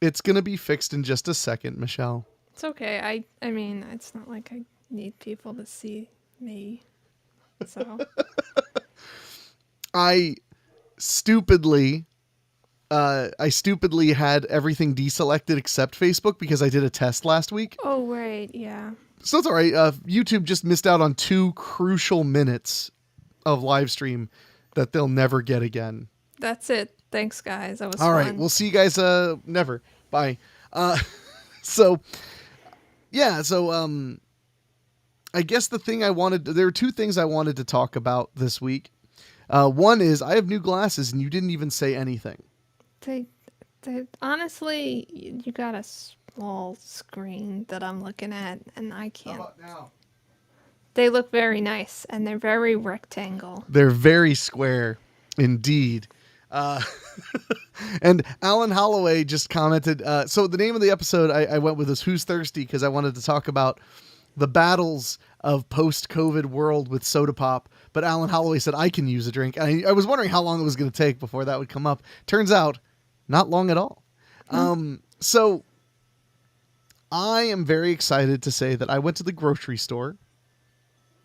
It's going to be fixed in just a second, Michelle. It's okay. I mean, it's not like I need people to see me. So I stupidly had everything deselected except Facebook because I did a test last week. oh right, yeah. So it's all right. YouTube just missed out on 2 crucial minutes of live stream that they'll never get again. That's it. Thanks, guys. That was All fun. right, we'll see you guys never. Bye. So I guess there were 2 things I wanted to talk about this week. One is I have new glasses and you didn't even say anything. They honestly, you got a small screen that I'm looking at, and I can't. How about now? They look very nice, and they're very rectangle. They're very square, indeed. And Alan Holloway just commented, so the name of the episode I went with is Who's Thirsty, because I wanted to talk about the battles of post-COVID world with soda pop. But Alan Holloway said I can use a drink. And I was wondering how long it was going to take before that would come up. Turns out, not long at all. So I am very excited to say that I went to the grocery store.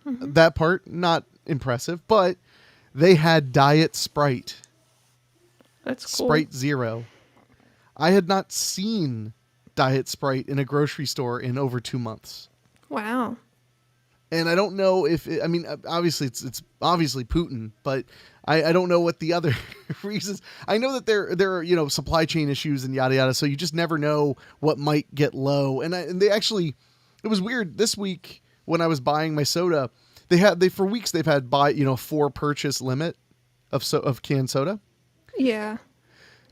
Mm-hmm. That part, not impressive, but they had Diet Sprite. That's cool. Sprite Zero. I had not seen Diet Sprite in a grocery store in over 2 months. Wow. And I don't know obviously it's obviously Putin, but I don't know what the other reasons. I know that there are, supply chain issues and yada yada. So you just never know what might get low. And it was weird this week when I was buying my soda. For weeks they've had 4 purchase limit of canned soda. Yeah.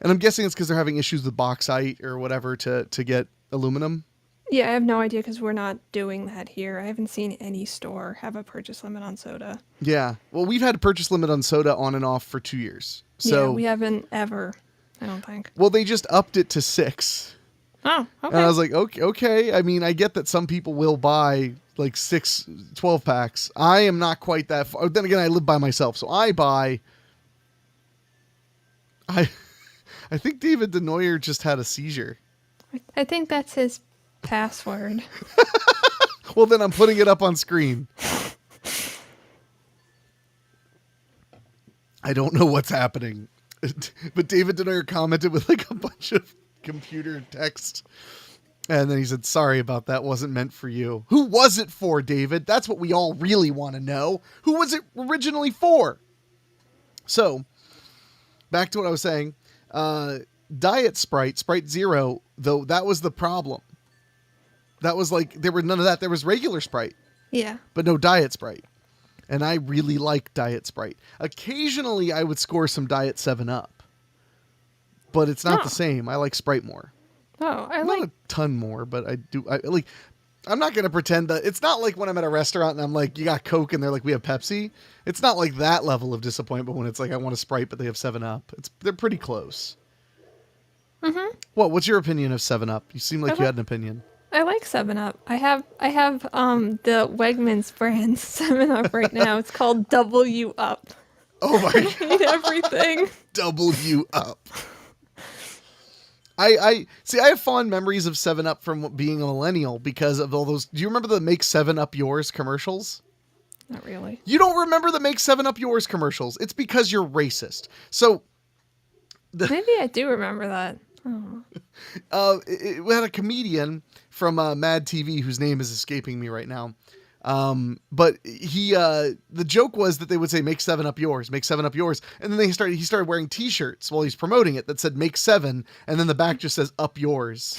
And I'm guessing it's because they're having issues with bauxite or whatever to get aluminum. Yeah, I have no idea because we're not doing that here. I haven't seen any store have a purchase limit on soda. Yeah. Well, we've had a purchase limit on soda on and off for 2 years. So yeah, we haven't ever, I don't think. Well, they just upped it to 6. Oh, okay. And I was like, okay. I mean, I get that some people will buy like 6 12 packs. I am not quite that far. Then again, I live by myself. So I think David DeNoyer just had a seizure. I think that's his password. Well, then I'm putting it up on screen. I don't know what's happening. But David DeNoyer commented with like a bunch of computer text. And then he said, sorry about that. Wasn't meant for you. Who was it for, David? That's what we all really want to know. Who was it originally for? So, back to what I was saying. Diet Sprite, Sprite Zero, though, that was the problem. That was like, there were none of that. There was regular Sprite. Yeah. But no Diet Sprite. And I really like Diet Sprite. Occasionally, I would score some Diet 7-Up. But it's not the same. I like Sprite more. Oh, Not a ton more, but I do. I'm not going to pretend that it's not like when I'm at a restaurant and I'm like, you got Coke and they're like, we have Pepsi. It's not like that level of disappointment when it's like, I want a Sprite, but they have 7-Up. They're pretty close. Mm-hmm. What's your opinion of 7-Up? You seem like you had an opinion. I like 7-Up. I have the Wegmans brand 7-Up right now. It's called W Up. Oh my God. I hate everything. W Up. I see. I have fond memories of 7-Up from being a millennial because of all those. Do you remember the Make 7-Up Yours commercials? Not really. You don't remember the Make 7-Up Yours commercials? It's because you're racist. So maybe I do remember that. Oh. We had a comedian from Mad TV whose name is escaping me right now. But he, the joke was that they would say, make 7-Up yours, make 7-Up yours. And then he started wearing t-shirts while he's promoting it that said make 7. And then the back just says up yours.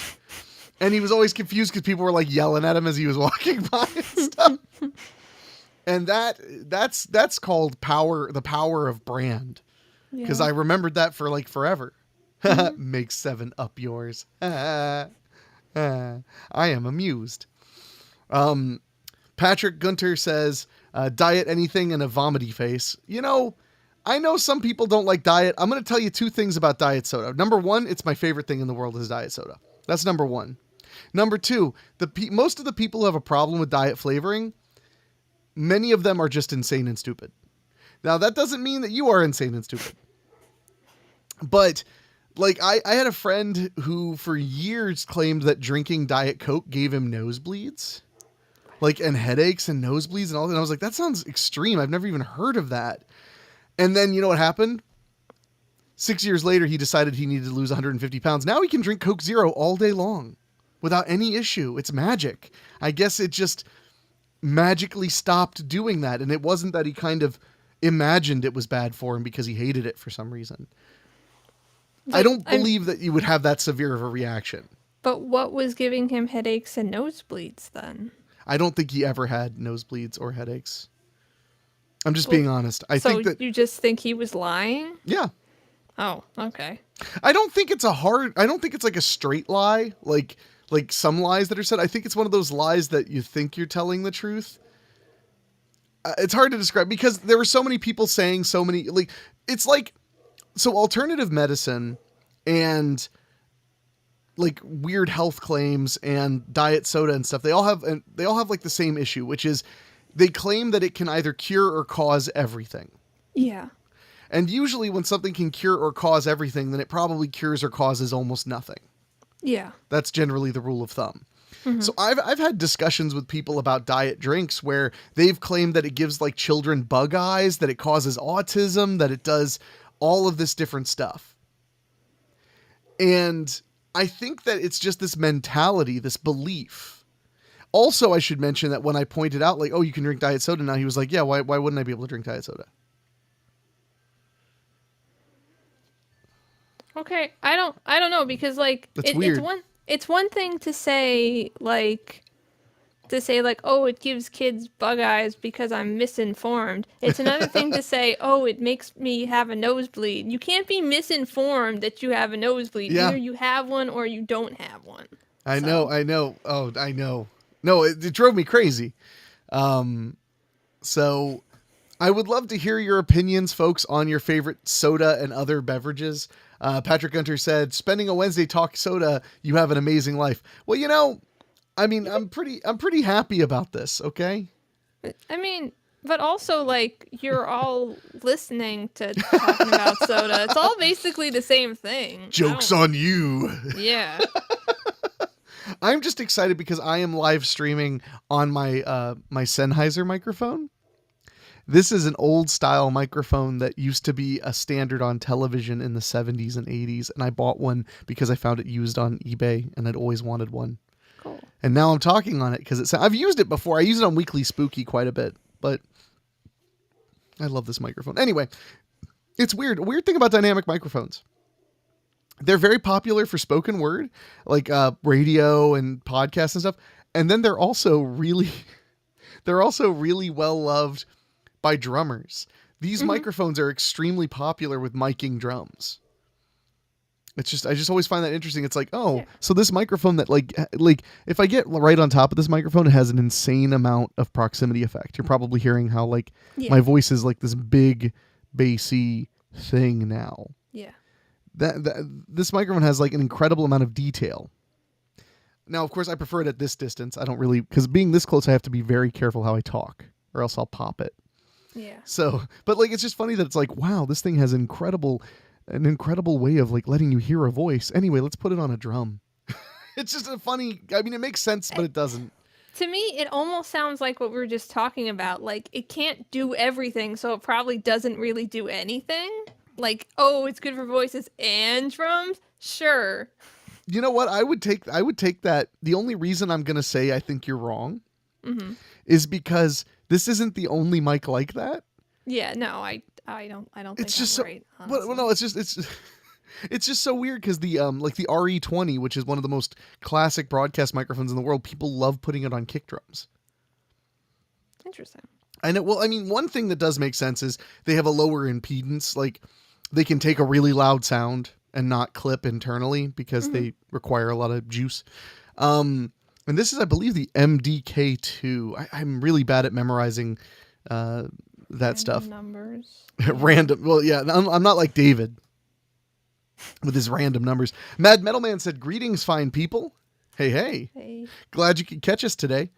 And he was always confused because people were like yelling at him as he was walking by and stuff. And that's called the power of brand. Because I remembered that for like forever. Mm-hmm. Make 7-Up yours. I am amused. Patrick Gunter says, diet anything and a vomity face. I know some people don't like diet. I'm going to tell you 2 things about diet soda. Number 1, it's my favorite thing in the world is diet soda. That's number 1. Number 2, most of the people who have a problem with diet flavoring, many of them are just insane and stupid. Now, that doesn't mean that you are insane and stupid. But Like I had a friend who for years claimed that drinking Diet Coke gave him nosebleeds, like, and headaches and nosebleeds and all that. And I was like, that sounds extreme. I've never even heard of that. And then you know what happened? 6 years later, he decided he needed to lose 150 pounds. Now he can drink Coke Zero all day long without any issue. It's magic. I guess it just magically stopped doing that. And it wasn't that he kind of imagined it was bad for him because he hated it for some reason. I don't believe that you would have that severe of a reaction. But what was giving him headaches and nosebleeds then? I don't think he ever had nosebleeds or headaches. I'm just being honest. I think that you just think he was lying? Yeah. Oh, okay. I don't think it's like a straight lie, like some lies that are said. I think it's one of those lies that you think you're telling the truth. It's hard to describe because there were so many people saying so many, like, it's like, so alternative medicine and like weird health claims and diet soda and stuff, they all have like the same issue, which is they claim that it can either cure or cause everything. Yeah. And usually when something can cure or cause everything, then it probably cures or causes almost nothing. Yeah. That's generally the rule of thumb. Mm-hmm. So I've had discussions with people about diet drinks where they've claimed that it gives like children bug eyes, that it causes autism, that it does all of this different stuff. And I think that it's just this mentality, this belief. Also, I should mention that when I pointed out like, oh, you can drink diet soda now, he was like, yeah, why wouldn't I be able to drink diet soda? Okay, I don't know because like that's weird. It's one thing to say like oh, it gives kids bug eyes because I'm misinformed. It's another thing to say, oh, it makes me have a nosebleed. You can't be misinformed that you have a nosebleed. Yeah. Either you have one or you don't have one. I know. Oh, I know. No, it drove me crazy. So I would love to hear your opinions, folks, on your favorite soda and other beverages. Patrick Gunter said, spending a Wednesday talk soda, you have an amazing life. Well, you know, I mean, I'm pretty happy about this. Okay. I mean, but also like you're all listening to talking about soda. It's all basically the same thing. Joke's on you. Yeah. I'm just excited because I am live streaming on my my Sennheiser microphone. This is an old style microphone that used to be a standard on television in the 70s and 80s. And I bought one because I found it used on eBay and I'd always wanted one. Cool. And now I'm talking on it because I've used it before. I use it on Weekly Spooky quite a bit, but I love this microphone. Anyway, it's weird. A weird thing about dynamic microphones. They're very popular for spoken word, like radio and podcasts and stuff. And then they're also really well loved by drummers. These microphones are extremely popular with miking drums. It's just, I just always find that interesting. It's like, oh, yeah. So this microphone that like if I get right on top of this microphone, it has an insane amount of proximity effect. You're probably hearing how like my voice is like this big bassy thing now. Yeah. This microphone has like an incredible amount of detail. Now, of course, I prefer it at this distance. I don't really, because being this close, I have to be very careful how I talk or else I'll pop it. Yeah. So, but like, it's just funny that it's like, wow, this thing has an incredible way of like letting you hear a voice. Anyway, let's put it on a drum. It's just a funny, I mean, it makes sense, but it doesn't. To me, it almost sounds like what we were just talking about. Like, it can't do everything, so it probably doesn't really do anything. Like, oh, it's good for voices and drums? Sure. You know what? I would take that. The only reason I'm going to say I think you're wrong is because this isn't the only mic like that. Yeah, no, I don't think it's just I'm so, right. Well, no, it's just so weird because the like the RE20, which is one of the most classic broadcast microphones in the world, people love putting it on kick drums. Interesting. I know. Well, I mean, one thing that does make sense is they have a lower impedance. Like they can take a really loud sound and not clip internally because they require a lot of juice. And this is, I believe, the MDK2. I'm really bad at memorizing that Random stuff. Numbers. Random. Well, yeah, I'm not like David with his random numbers. Mad Metal Man said, "Greetings, fine people. Hey. Glad you could catch us today."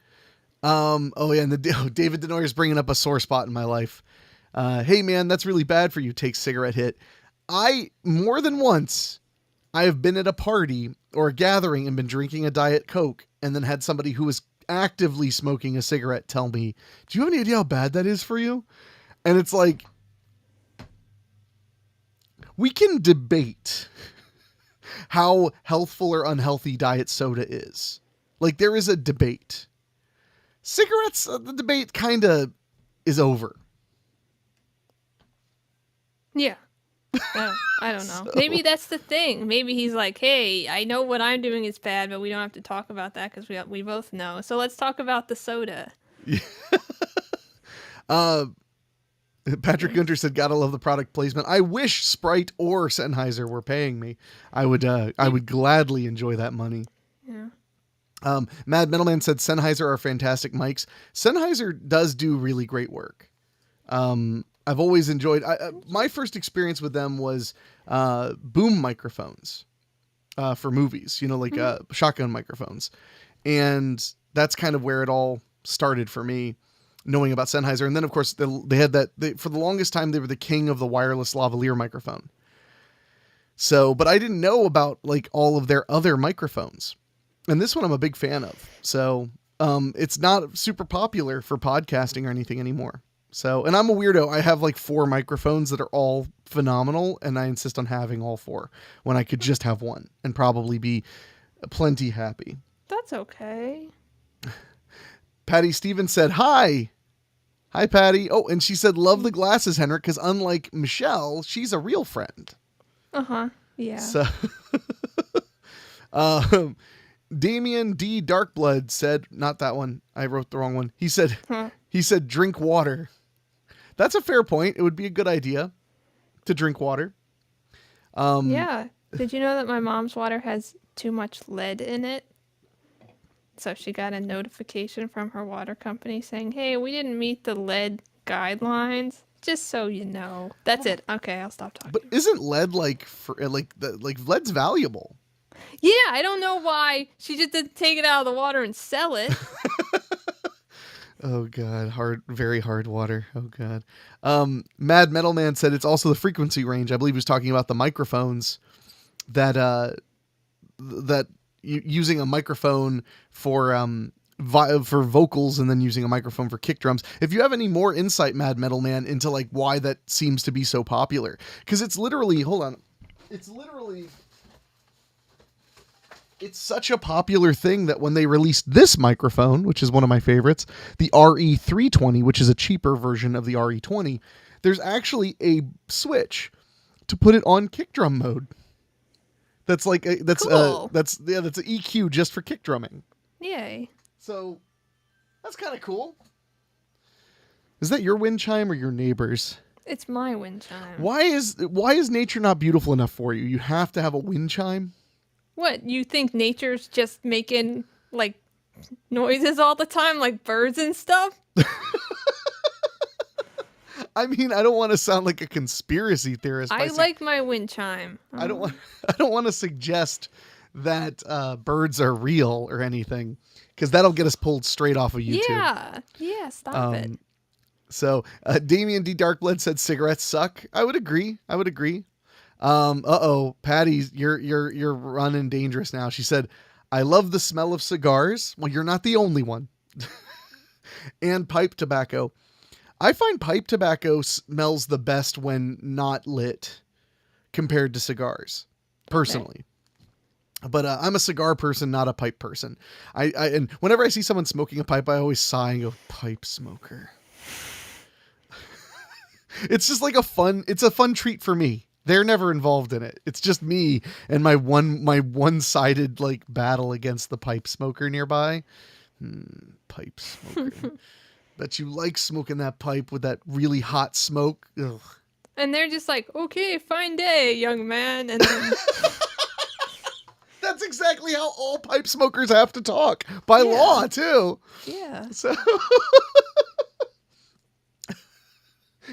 Oh yeah, and David Denoyer is bringing up a sore spot in my life. Hey man, that's really bad for you. Take cigarette hit. I more than once I have been at a party or a gathering and been drinking a Diet Coke and then had somebody who was actively smoking a cigarette tell me, do you have any idea how bad that is for you? And it's like, we can debate how healthful or unhealthy diet soda is. Like, there is a debate. Cigarettes, the debate kind of is over. Yeah. I don't know. Maybe that's the thing. Maybe he's like, hey, I know what I'm doing is bad, but we don't have to talk about that because we both know. So let's talk about the soda. Patrick Gunter said, gotta love the product placement. I wish Sprite or Sennheiser were paying me. I would gladly enjoy that money. Yeah. Mad Metalman said Sennheiser are fantastic mics. Sennheiser does do really great work. I've always enjoyed, my first experience with them was boom microphones for movies, like shotgun microphones. And that's kind of where it all started for me, knowing about Sennheiser. And then, of course, they had for the longest time, they were the king of the wireless lavalier microphone. So, but I didn't know about like all of their other microphones. And this one I'm a big fan of. So it's not super popular for podcasting or anything anymore. So, and I'm a weirdo. I have like 4 microphones that are all phenomenal, and I insist on having all 4 when I could just have one and probably be plenty happy. That's okay. Patty Stevens said, hi. Hi, Patty. Oh, and she said, love the glasses, Henrik, because unlike Michelle, she's a real friend. Uh-huh. Yeah. So, Damien D. Darkblood said, not that one. I wrote the wrong one. He said, drink water. That's a fair point. It would be a good idea to drink water. Yeah. Did you know that my mom's water has too much lead in it? So she got a notification from her water company saying, hey, we didn't meet the lead guidelines. Just so you know. That's it. Okay, I'll stop talking. But isn't lead like lead's valuable? Yeah, I don't know why she just didn't take it out of the water and sell it. Oh God, very hard water. Oh God. Mad Metal Man said it's also the frequency range. I believe he was talking about the microphones that using a microphone for vocals and then using a microphone for kick drums. If you have any more insight, Mad Metal Man, into like why that seems to be so popular, because it's such a popular thing that when they released this microphone, which is one of my favorites, the RE320, which is a cheaper version of the RE20, there's actually a switch to put it on kick drum mode. That's like that's cool. That's an EQ just for kick drumming. Yay. So that's kind of cool. Is that your wind chime or your neighbor's? It's my wind chime. Why is nature not beautiful enough for you? You have to have a wind chime? What, you think nature's just making, like, noises all the time, like birds and stuff? I mean, I don't want to sound like a conspiracy theorist. I like my wind chime. I don't want to suggest that birds are real or anything, because that'll get us pulled straight off of YouTube. Yeah, stop it. So, Damien D. Darkblood said cigarettes suck. I would agree. Patty, you're running dangerous now. She said, I love the smell of cigars. Well, you're not the only one. And pipe tobacco. I find pipe tobacco smells the best when not lit compared to cigars, personally. Okay. But I'm a cigar person, not a pipe person. And whenever I see someone smoking a pipe, I always sigh and go, pipe smoker. It's just like a fun treat for me. They're never involved in it. It's just me and my one-sided like battle against the pipe smoker nearby. Pipe smoker. Bet you like smoking that pipe with that really hot smoke. Ugh. And they're just like, okay, fine day, young man. And then... That's exactly how all pipe smokers have to talk. By law, too. Yeah. So...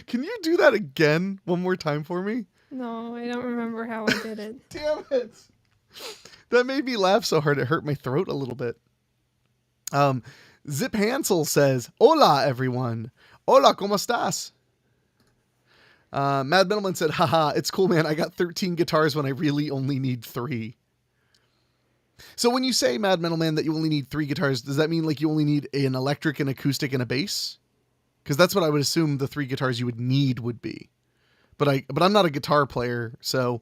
Can you do that again one more time for me? No, I don't remember how I did it. Damn it. That made me laugh so hard it hurt my throat a little bit. Zip Hansel says, hola, everyone. Hola, ¿cómo estás? Mad Middleman said, haha, it's cool, man. I got 13 guitars when I really only need 3. So when you say, Mad Middleman, that you only need 3 guitars, does that mean like you only need an electric, an acoustic, and a bass? Because that's what I would assume the 3 guitars you would need would be. But I'm not a guitar player, so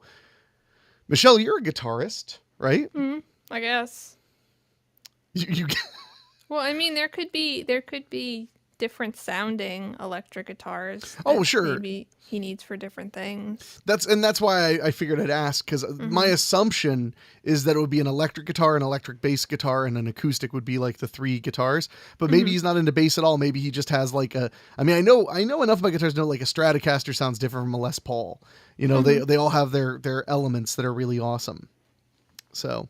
Michelle, you're a guitarist, right? I guess. You Well, I mean, there could be different sounding electric guitars. Oh, that sure. Maybe he needs for different things. That's why I figured I'd ask, because my assumption is that it would be an electric guitar, an electric bass guitar, and an acoustic would be like the 3 guitars. But maybe he's not into bass at all. Maybe he just has like a. I mean, I know enough about guitars to know like a Stratocaster sounds different from a Les Paul. You know, they all have their elements that are really awesome. So,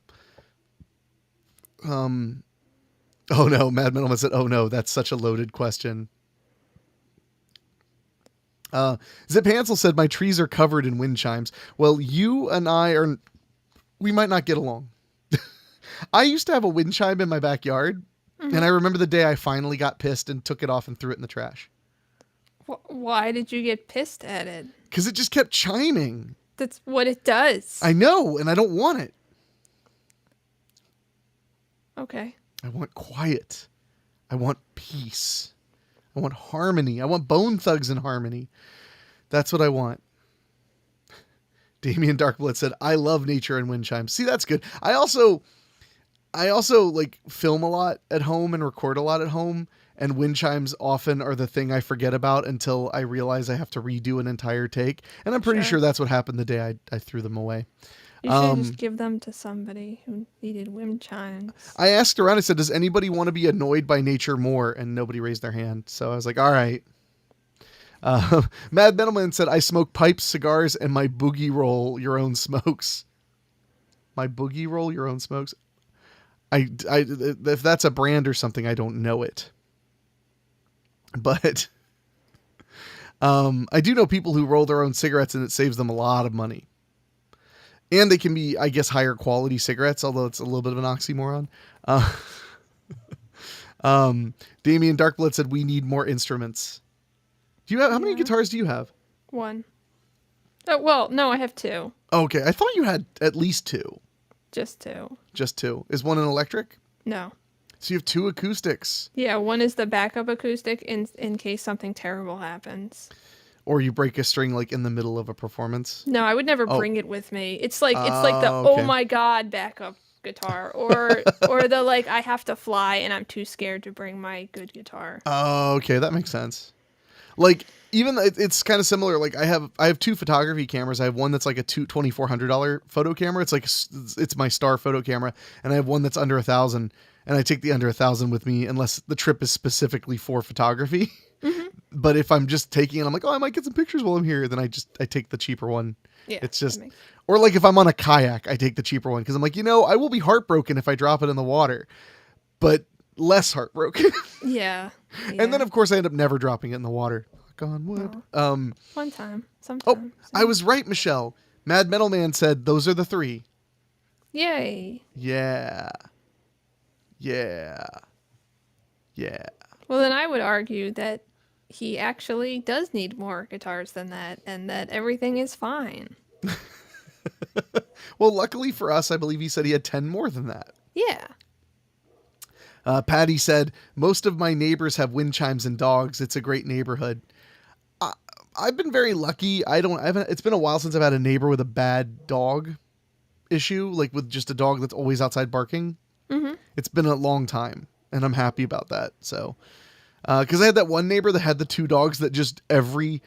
oh no, Mad Middleman said, "Oh no, that's such a loaded question." Zip Hansel said, my trees are covered in wind chimes. Well, you and we might not get along. I used to have a wind chime in my backyard, and I remember the day I finally got pissed and took it off and threw it in the trash. Why did you get pissed at it? Because it just kept chiming. That's what it does. I know, and I don't want it. Okay. I want quiet. I want peace. I want harmony. I want Bone Thugs in harmony. That's what I want. Damien Darkblood said, I love nature and wind chimes. See, that's good. I also like film a lot at home and record a lot at home, and wind chimes often are the thing I forget about until I realize I have to redo an entire take. And I'm pretty sure that's what happened the day I threw them away. You should just give them to somebody who needed wind chimes. I asked around, I said, does anybody want to be annoyed by nature more? And nobody raised their hand. So I was like, all right. Mad Middleman said, I smoke pipes, cigars, and my boogie roll your own smokes. My boogie roll your own smokes? If that's a brand or something, I don't know it. But I do know people who roll their own cigarettes, and it saves them a lot of money. And they can be, I guess, higher quality cigarettes, although it's a little bit of an oxymoron. Damien Darkblood said, we need more instruments. Do you have, how many guitars do you have? 1. Oh, well, no, I have 2. Okay. I thought you had at least 2. Just 2. Just 2. Is one an electric? No. So you have 2 acoustics. Yeah, one is the backup acoustic in case something terrible happens. Or you break a string like in the middle of a performance. No, I would never bring it with me. It's like the oh my god backup guitar, or the like I have to fly and I'm too scared to bring my good guitar. Oh, okay, that makes sense. Like even it's kind of similar. Like I have 2 photography cameras. I have one that's like a $2,400 photo camera. It's my Star photo camera, and I have one that's under $1,000. And I take the under $1,000 with me unless the trip is specifically for photography. But if I'm just taking it, I'm like, oh, I might get some pictures while I'm here. Then I take the cheaper one. Yeah, it's just, or like if I'm on a kayak, I take the cheaper one because I'm like, I will be heartbroken if I drop it in the water, but less heartbroken. Yeah. And then of course I end up never dropping it in the water. Knock on wood. One time, sometimes. Oh, I was right, Michelle. Mad Metal Man said those are the 3. Yay. Yeah. Well, then I would argue that he actually does need more guitars than that, and that everything is fine. Well, luckily for us, I believe he said he had 10 more than that. Yeah. Patty said, most of my neighbors have wind chimes and dogs. It's a great neighborhood. I've been very lucky. It's been a while since I've had a neighbor with a bad dog issue, like with just a dog that's always outside barking. It's been a long time, and I'm happy about that. So, because I had that one neighbor that had the 2 dogs that just every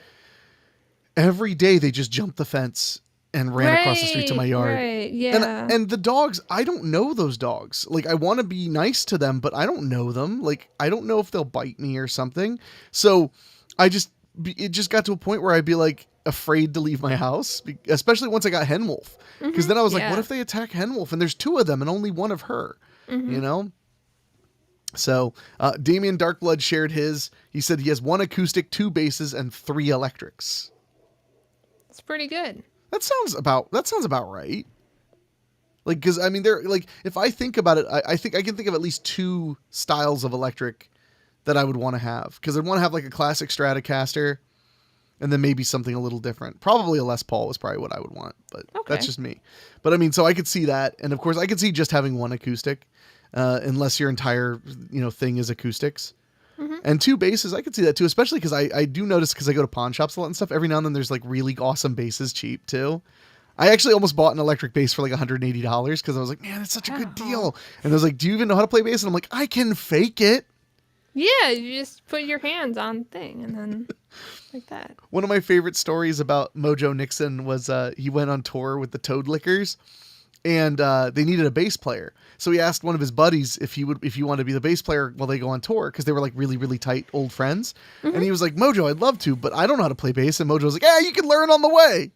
day they just jumped the fence and ran across the street to my yard. Right, yeah. And the dogs, I don't know those dogs. Like, I want to be nice to them, but I don't know them. Like, I don't know if they'll bite me or something. So it just got to a point where I'd be like afraid to leave my house, especially once I got Hen Wolf. Because then I was like, what if they attack Hen Wolf? And there's 2 of them and only one of her, So Damien Darkblood shared his. He said he has 1 acoustic, 2 basses, and 3 electrics. That's pretty good. That sounds about right. Like, because I mean, they're like, if I think about it, I think I can think of at least 2 styles of electric that I would want to have. Because I'd want to have like a classic Stratocaster, And then maybe something a little different. Probably a Les Paul was probably what I would want, but that's Okay. just me. But I mean, so I could see that. And of course I could see just having one acoustic, unless your entire, thing is acoustics. And two basses, I could see that too, especially because I do notice, because I go to pawn shops a lot and stuff, every now and then there's like really awesome basses cheap too. I actually almost bought an electric bass for like $180 because I was like, man, it's such a good deal. And I was like, do you even know how to play bass? And I'm like, I can fake it. Yeah, you just put your hands on the thing and then like that. One of my favorite stories about Mojo Nixon was he went on tour with the Toad Lickers, and they needed a bass player. So he asked one of his buddies if he wanted to be the bass player while they go on tour, because they were like really, really tight old friends. And he was like, Mojo, I'd love to, but I don't know how to play bass. And Mojo was like, yeah, you can learn on the way.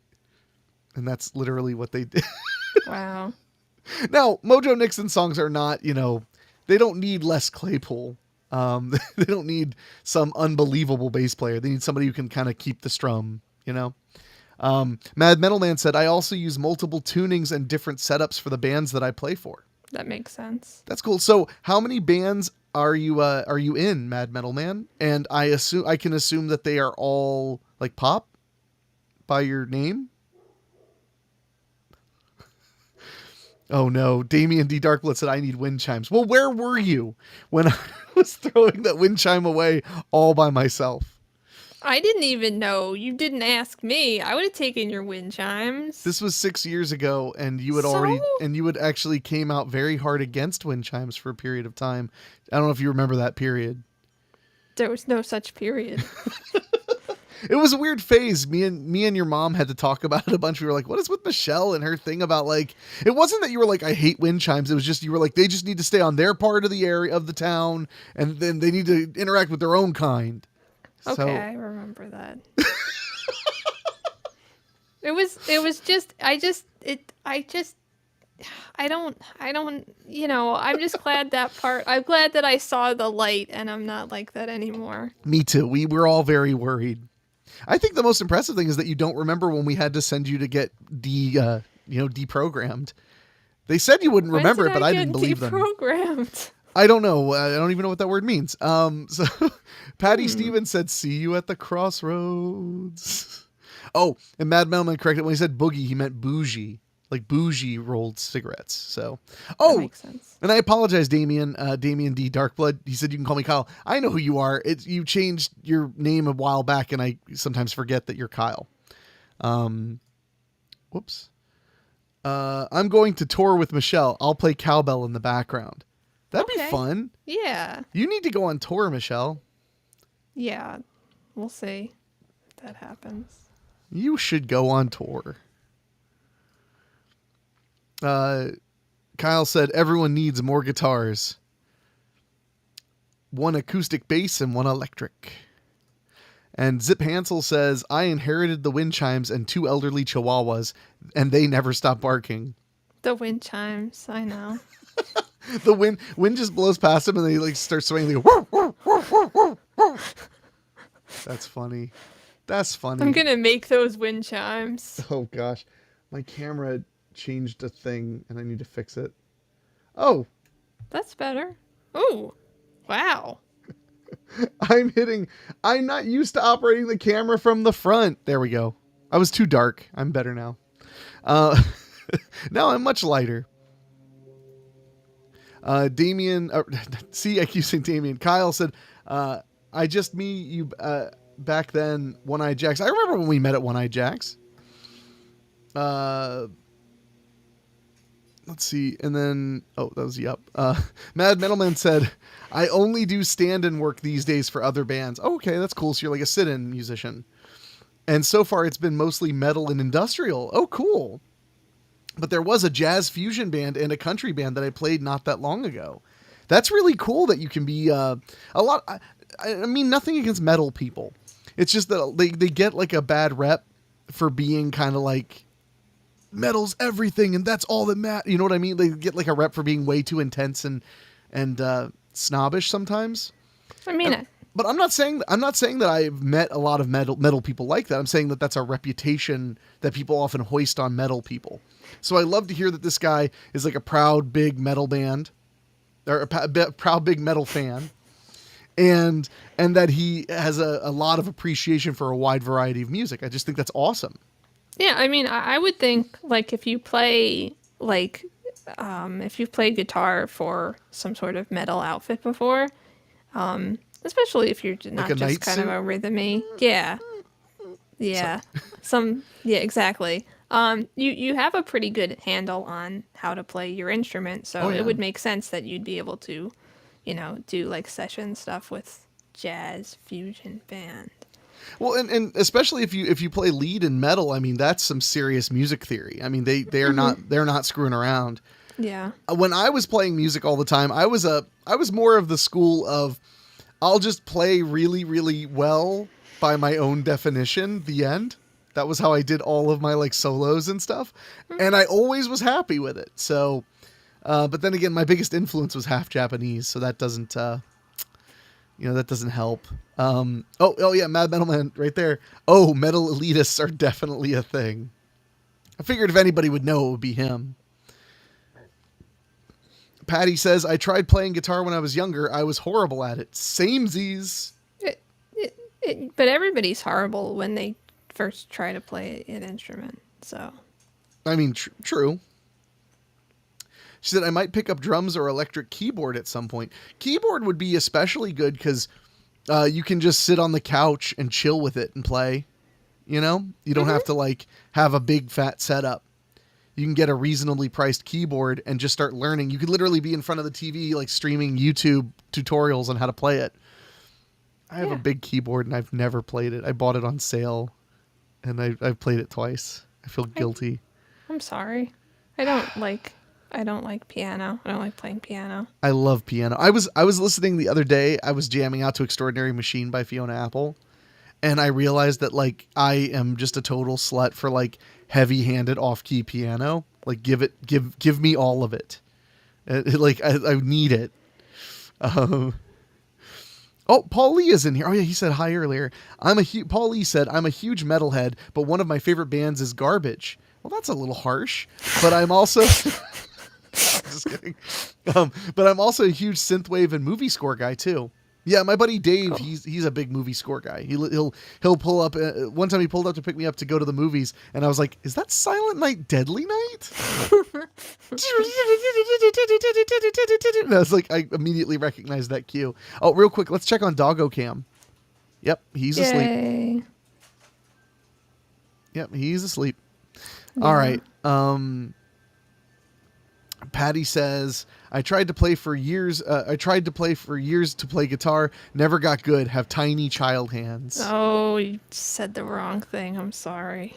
And that's literally what they did. Wow. Now, Mojo Nixon songs are not, they don't need Les Claypool. They don't need some unbelievable bass player. They need somebody who can kind of keep the strum, Mad Metal Man said, I also use multiple tunings and different setups for the bands that I play for. That makes sense. That's cool. So how many bands are you in, Mad Metal Man? And I can assume that they are all like pop by your name. Oh no, Damien D. Darkblood said I need wind chimes. Well, where were you when I was throwing that wind chime away all by myself? I didn't even know. You didn't ask me. I would have taken your wind chimes. This was 6 years ago, and you had actually came out very hard against wind chimes for a period of time. I don't know if you remember that period. There was no such period. It was a weird phase. Me and your mom had to talk about it a bunch. We were like, what is with Michelle and her thing about like, it wasn't that you were like, I hate wind chimes. It was just, you were like, they just need to stay on their part of the area of the town, and then they need to interact with their own kind. Okay, So, I remember that. It was just, I don't, I'm just glad I'm glad that I saw the light and I'm not like that anymore. Me too. We were all very worried. I think the most impressive thing is that you don't remember when we had to send you to get deprogrammed. They said you wouldn't remember it, but I didn't believe them. Deprogrammed. I don't know. I don't even know what that word means. So Patty Stevens said, see you at the crossroads. Oh, and Mad Melman corrected when he said boogie, he meant bougie, like bougie rolled cigarettes. So, That makes sense. And I apologize, Damien D. Darkblood. He said, you can call me Kyle. I know who you are. You changed your name a while back, and I sometimes forget that you're Kyle. Whoops. I'm going to tour with Michelle. I'll play cowbell in the background. That'd be fun. Yeah. You need to go on tour, Michelle. Yeah. We'll see if that happens. You should go on tour. Kyle said, everyone needs more guitars. One acoustic bass and one electric. And Zip Hansel says, I inherited the wind chimes and 2 elderly chihuahuas, and they never stop barking. The wind chimes, I know. The wind just blows past them and they like start swinging. They go, woof, woof, woof, woof, woof. That's funny. That's funny. I'm going to make those wind chimes. Oh gosh. My camera changed a thing and I need to fix it. Oh. That's better. Ooh. Wow. I'm not used to operating the camera from the front. There we go. I was too dark. I'm better now. Now I'm much lighter. Damien, see, I keep saying Damien. Kyle said, I just meet you back then, One Eye Jacks. I remember when we met at One Eye Jacks. Let's see. And then, that was Yup. Mad Metalman said, I only do stand-in work these days for other bands. Oh, okay, that's cool. So you're like a sit-in musician. And so far it's been mostly metal and industrial. Oh, cool. But there was a jazz fusion band and a country band that I played not that long ago. That's really cool that you can be a lot. I mean, nothing against metal people. It's just that they get like a bad rep for being kind of like metal's everything and that's all that matters. You know what I mean? They get like a rep for being way too intense and snobbish sometimes. I mean, but I'm not saying that I've met a lot of metal people like that. I'm saying that that's a reputation that people often hoist on metal people. So I love to hear that this guy is like a proud big metal band or a proud big metal fan. and that he has a lot of appreciation for a wide variety of music. I just think that's awesome. Yeah, I mean, I would think like if you play like if you've played guitar for some sort of metal outfit before, especially if you're Like not a just night kind of suit? a rhythmy, yeah, So, yeah, yeah, exactly. You have a pretty good handle on how to play your instrument, oh so it yeah. would make sense that you'd be able to, do like session stuff with jazz fusion band. Well, and especially if you play lead in metal, I mean that's some serious music theory. I mean they're not screwing around. Yeah. When I was playing music all the time, I was more of the school of I'll just play really really well by my own definition. The end. That was how I did all of my like solos and stuff, and I always was happy with it. So, but then again, my biggest influence was half Japanese, so that doesn't that doesn't help. Oh yeah, Mad Metal Man right there. Oh, metal elitists are definitely a thing. I figured if anybody would know, it would be him. Patty says, I tried playing guitar when I was younger. I was horrible at it. Samesies. But everybody's horrible when they first try to play an instrument. So, I mean, true. She said, I might pick up drums or electric keyboard at some point. Keyboard would be especially good because you can just sit on the couch and chill with it and play. You know? You don't have to, like, have a big fat setup. You can get a reasonably priced keyboard and just start learning. You could literally be in front of the TV, like, streaming YouTube tutorials on how to play it. I have a big keyboard and I've never played it. I bought it on sale and I've played it twice. I feel guilty. I'm sorry. I don't like piano. I don't like playing piano. I love piano. I was listening the other day. I was jamming out to Extraordinary Machine by Fiona Apple, and I realized that like I am just a total slut for like heavy-handed off-key piano. Like give me all of it. Like I need it. Oh, Paul Lee is in here. Oh yeah, he said hi earlier. Paul Lee said I'm a huge metalhead, but one of my favorite bands is Garbage. Well, that's a little harsh, but I'm also just kidding. But I'm also a huge synthwave and movie score guy too. Yeah, my buddy Dave, Cool. he's a big movie score guy. He'll pull up. One time he pulled up to pick me up to go to the movies, and I was like, "Is that Silent Night, Deadly Night?" And I was like, I immediately recognized that cue. Oh, real quick, let's check on Doggo Cam. Yep, he's asleep. Yay. Yep, he's asleep. Yeah. All right. Patty says, I tried to play for years to play guitar. Never got good. Have tiny child hands. Oh, you said the wrong thing. I'm sorry.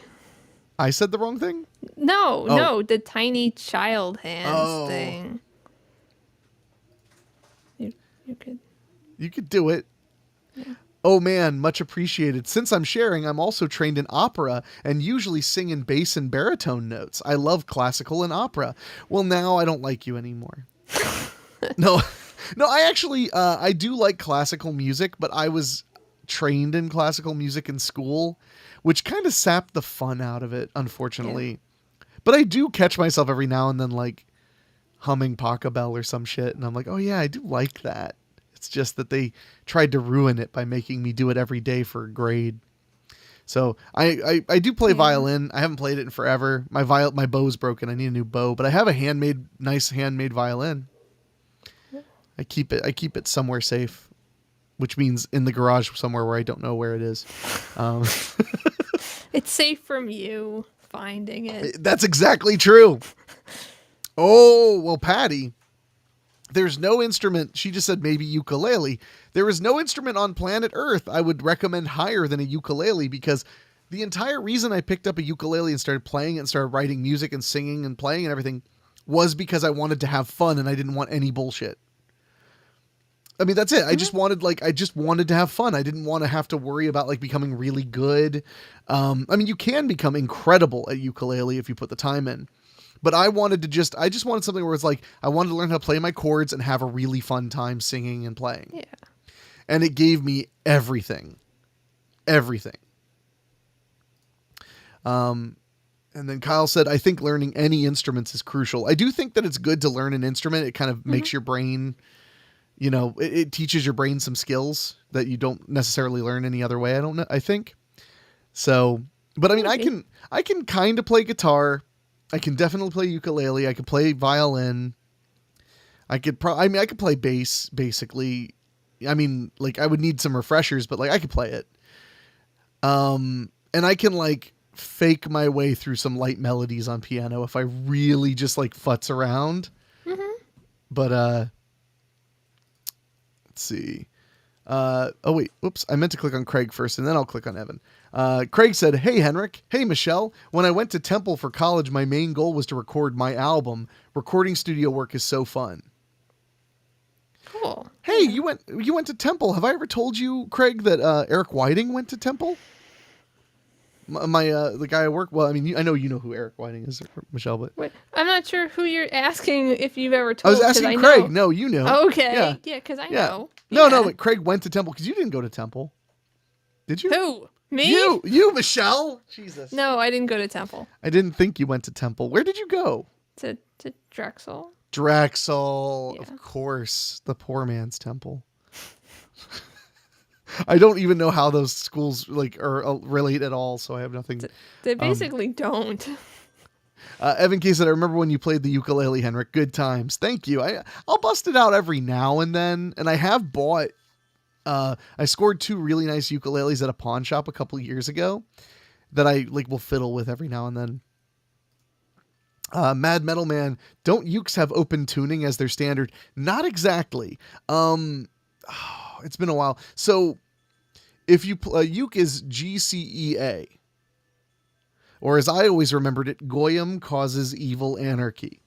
I said the wrong thing? No, the tiny child hands Oh. thing. You could. You could do it. Yeah. Oh man, much appreciated. Since I'm sharing, I'm also trained in opera and usually sing in bass and baritone notes. I love classical and opera. Well, now I don't like you anymore. No, I actually, I do like classical music, but I was trained in classical music in school, which kind of sapped the fun out of it, unfortunately. Yeah. But I do catch myself every now and then, like, humming Pachelbel or some shit, and I'm like, oh yeah, I do like that. It's just that they tried to ruin it by making me do it every day for a grade. So I do play violin. I haven't played it in forever. My bow's broken. I need a new bow, but I have a nice handmade violin. I keep it somewhere safe, which means in the garage somewhere where I don't know where it is. It's safe from you finding it. That's exactly true. Oh, well, Patty, there's no instrument. She just said maybe ukulele. There is no instrument on planet Earth I would recommend higher than a ukulele, because the entire reason I picked up a ukulele and started playing it and started writing music and singing and playing and everything was because I wanted to have fun and I didn't want any bullshit. I mean, that's it. I just wanted to have fun. I didn't want to have to worry about like becoming really good. I mean, you can become incredible at ukulele if you put the time in. But I just wanted something where it's like, I wanted to learn how to play my chords and have a really fun time singing and playing. Yeah. And it gave me everything. Everything. And then Kyle said, I think learning any instruments is crucial. I do think that it's good to learn an instrument. It kind of makes your brain it teaches your brain some skills that you don't necessarily learn any other way. I don't know. I think so, but I mean, Maybe. I can kind of play guitar. I can definitely play ukulele. I can play violin. I could I could play bass basically. I mean, like I would need some refreshers, but like I could play it. And I can like fake my way through some light melodies on piano if I really just like futz around. Mm-hmm. But let's see. Oh wait, whoops! I meant to click on Craig first, and then I'll click on Evan. Craig said, "Hey Henrik, hey Michelle. When I went to Temple for college, my main goal was to record my album. Recording studio work is so fun." Cool. Hey, you went to Temple. Have I ever told you, Craig, that Eric Whiting went to Temple? The guy I work. Well, I mean, I know you know who Eric Whiting is, Michelle, but Wait, I'm not sure who you're asking if you've ever I told. was 'cause asking I Craig. know. No, you know. Okay. Yeah, because I Yeah. know. No, Yeah. but Craig went to Temple because you didn't go to Temple, did you? Who? Me? You, Michelle. Jesus. No, I didn't go to Temple. I didn't think you went to Temple. Where did you go? To Drexel. Drexel, Yeah. of course, the poor man's temple. I don't even know how those schools like are relate at all, so I have nothing. They basically don't. Evan K said, "I remember when you played the ukulele, Henrik. Good times. Thank you. I'll bust it out every now and then, and I have bought. I scored 2 really nice ukuleles at a pawn shop a couple years ago that I like will fiddle with every now and then." Mad Metal Man, don't ukes have open tuning as their standard? Not exactly. It's been a while. So if you uke is GCEA, or as I always remembered it, Goyim causes evil anarchy.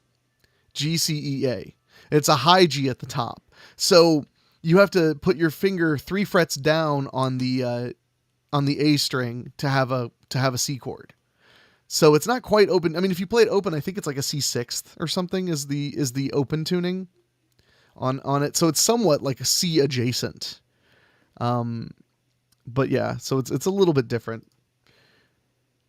GCEA. It's a high G at the top. So you have to put your finger 3 frets down on the A string to have a C chord. So it's not quite open. I mean, if you play it open, I think it's like a C6 or something is the open tuning on it. So it's somewhat like a C adjacent. But yeah, so it's a little bit different.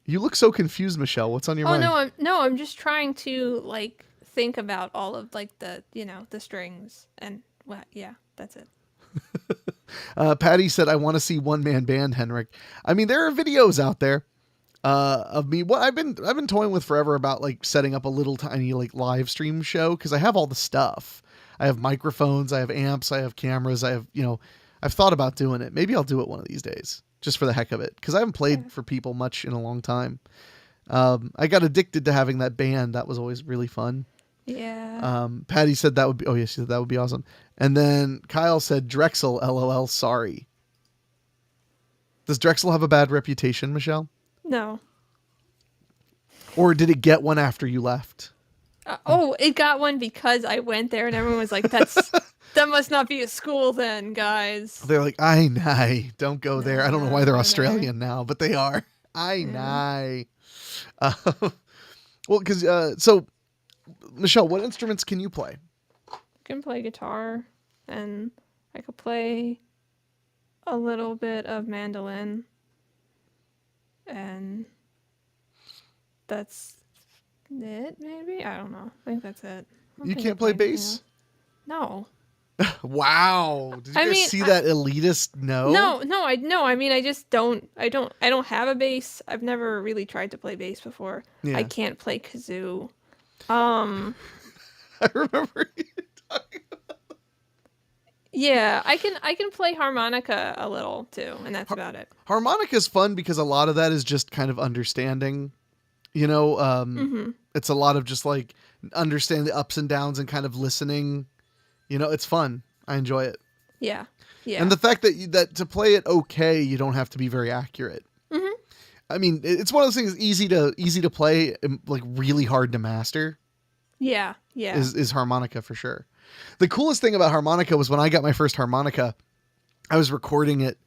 You look so confused, Michelle. What's on your mind? I'm just trying to like think about all of like the the strings and what. Yeah, that's it. Patty said, "I want to see one man band, Henrik." I mean, there are videos out there of me. What I've been toying with forever about like setting up a little tiny like live stream show because I have all the stuff. I have microphones, I have amps, I have cameras, I have I've thought about doing it. Maybe I'll do it one of these days just for the heck of it because I haven't played for people much in a long time. I got addicted to having that band. That was always really fun. Yeah. Patty said that would be. Oh yeah, she said that would be awesome. And then Kyle said Drexel, LOL, sorry. Does Drexel have a bad reputation, Michelle? No. Or did it get one after you left? It got one because I went there and everyone was like, that must not be a school then, guys. They're like, I don't go there. I don't know why they're No. Australian now, but they are. Well, because so Michelle, what instruments can you play? I can play guitar and I could play a little bit of mandolin. And that's it, maybe? I don't know. I think that's it. You can't play bass? No. Wow. Did you guys see that elitist no? No, I mean I just don't I don't have a bass. I've never really tried to play bass before. Yeah. I can't play kazoo. I remember you talking about. Yeah, I can play harmonica a little too, and that's about it. Harmonica's fun because a lot of that is just kind of understanding. It's a lot of just like understand the ups and downs and kind of listening. It's fun. I enjoy it. Yeah. And the fact that to play it okay, you don't have to be very accurate. Mm-hmm. I mean, it's one of those things easy to play, like really hard to master. Yeah. Is harmonica for sure. The coolest thing about harmonica was when I got my first harmonica, I was recording it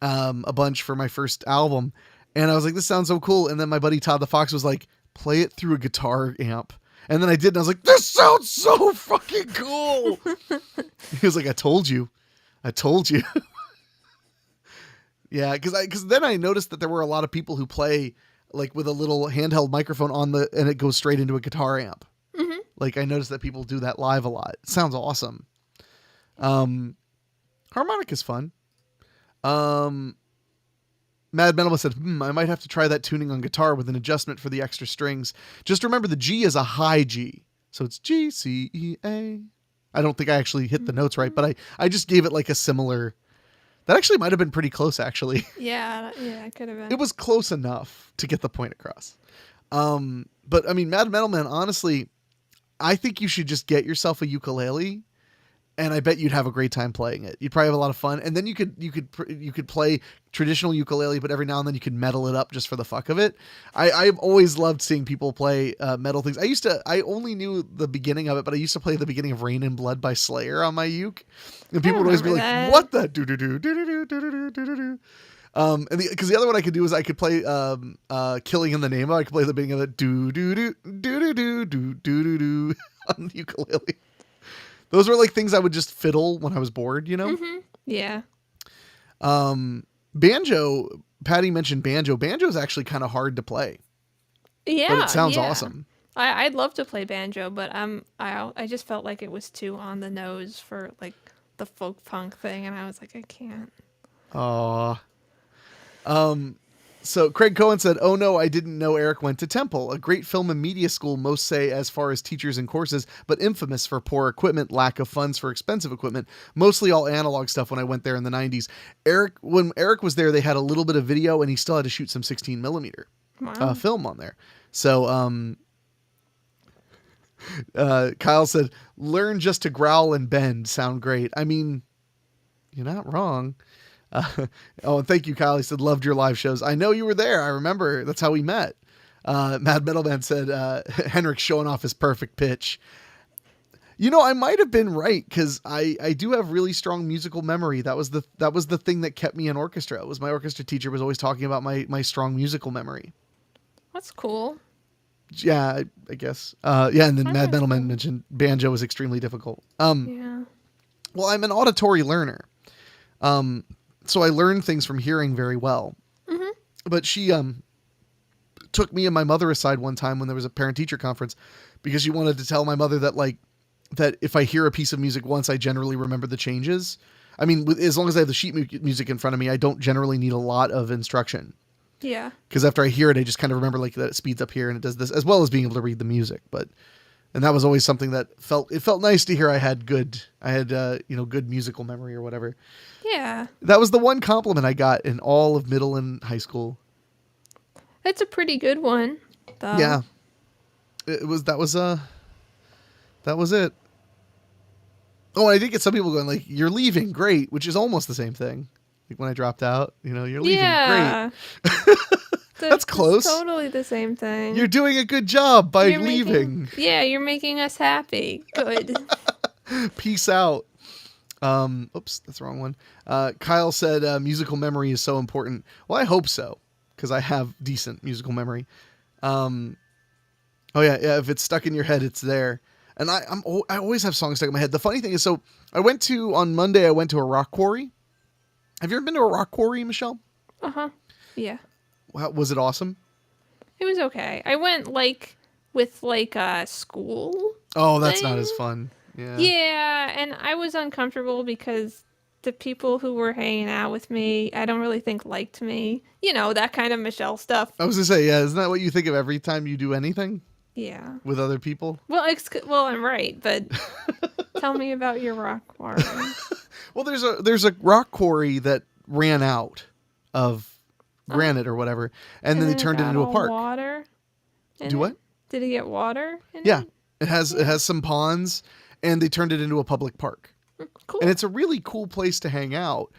a bunch for my first album, and I was like, this sounds so cool. And then my buddy Todd the Fox was like, play it through a guitar amp. And then I did, and I was like, this sounds so fucking cool. He was like, I told you. Yeah, because then I noticed that there were a lot of people who play like with a little handheld microphone and it goes straight into a guitar amp. Mm-hmm. Like I noticed that people do that live a lot. It sounds awesome. Harmonica's fun. Mad Metal said, I might have to try that tuning on guitar with an adjustment for the extra strings. Just remember the G is a high G. So it's G, C, E, A. I don't think I actually hit the notes right, but I just gave it like a similar... That actually might have been pretty close, actually. Yeah, it could have been. It was close enough to get the point across. But, I mean, Mad Metal Man, honestly, I think you should just get yourself a ukulele, and I bet you'd have a great time playing it. You'd probably have a lot of fun, and then you could play traditional ukulele, but every now and then you could metal it up just for the fuck of it. I've always loved seeing people play metal things. I only knew the beginning of it, but I used to play the beginning of Rain and Blood by Slayer on my uke, and people would always be like, "What the do do do do do do do do do." And because the other one I could do is I could play Killing in the Name of. I could play the beginning of it do do do do do do do do do on the ukulele. Those were like things I would just fiddle when I was bored, you know? Mm-hmm. Yeah. Banjo, Patty mentioned banjo. Banjo is actually kind of hard to play. Yeah. But it sounds awesome. I'd love to play banjo, but I just felt like it was too on the nose for like the folk punk thing, and I was like, I can't. Aw. So Craig Cohen said, "Oh no, I didn't know Eric went to Temple, a great film and media school, most say as far as teachers and courses, but infamous for poor equipment, lack of funds for expensive equipment, mostly all analog stuff when I went there in the 90s. When Eric was there, they had a little bit of video and he still had to shoot some 16 millimeter film on there. So, Kyle said, learn just to growl and bend. Sound great. I mean, you're not wrong. And thank you, Kyle. He said, loved your live shows. I know you were there. I remember. That's how we met. Mad Metal Man said, Henrique showing off his perfect pitch. You know, I might have been right because I do have really strong musical memory. That was the thing that kept me in orchestra. It was my orchestra teacher was always talking about my strong musical memory. That's cool. Yeah, I guess. Yeah, and then Mad Metal Man mentioned banjo was extremely difficult. Yeah. Well, I'm an auditory learner. So I learned things from hearing very well. Mm-hmm. But she took me and my mother aside one time when there was a parent-teacher conference because she wanted to tell my mother that if I hear a piece of music once, I generally remember the changes. I mean, as long as I have the sheet music in front of me, I don't generally need a lot of instruction. Yeah. Because after I hear it, I just kind of remember like that it speeds up here and it does this, as well as being able to read the music. And that was always something that felt nice to hear. I had good musical memory or whatever. Yeah. That was the one compliment I got in all of middle and high school. That's a pretty good one, though. Yeah. That was it. Oh, and I did get some people going like, "You're leaving, great," which is almost the same thing. Like when I dropped out, you're leaving, great. That's close. Totally the same thing. You're doing a good job by leaving. You're making us happy. Good. Peace out. Oops, that's the wrong one. Kyle said musical memory is so important. Well, I hope so, because I have decent musical memory. Oh yeah, if it's stuck in your head, it's there. And I always have songs stuck in my head. The funny thing is, so on Monday, I went to a rock quarry. Have you ever been to a rock quarry, Michelle? Uh-huh. Yeah. Was it awesome? It was okay. I went with a school. Oh, that's not as fun. Yeah. Yeah, and I was uncomfortable because the people who were hanging out with me, I don't really think liked me. That kind of Michelle stuff. I was gonna say, yeah, isn't that what you think of every time you do anything? Yeah. With other people? Well, I'm right, but tell me about your rock quarry. Well, there's a rock quarry that ran out of granite or whatever, and then they turned it into a park. Water? Do what? Did it get water in Yeah. it? It has some ponds, and they turned it into a public park. Cool. And it's a really cool place to hang out.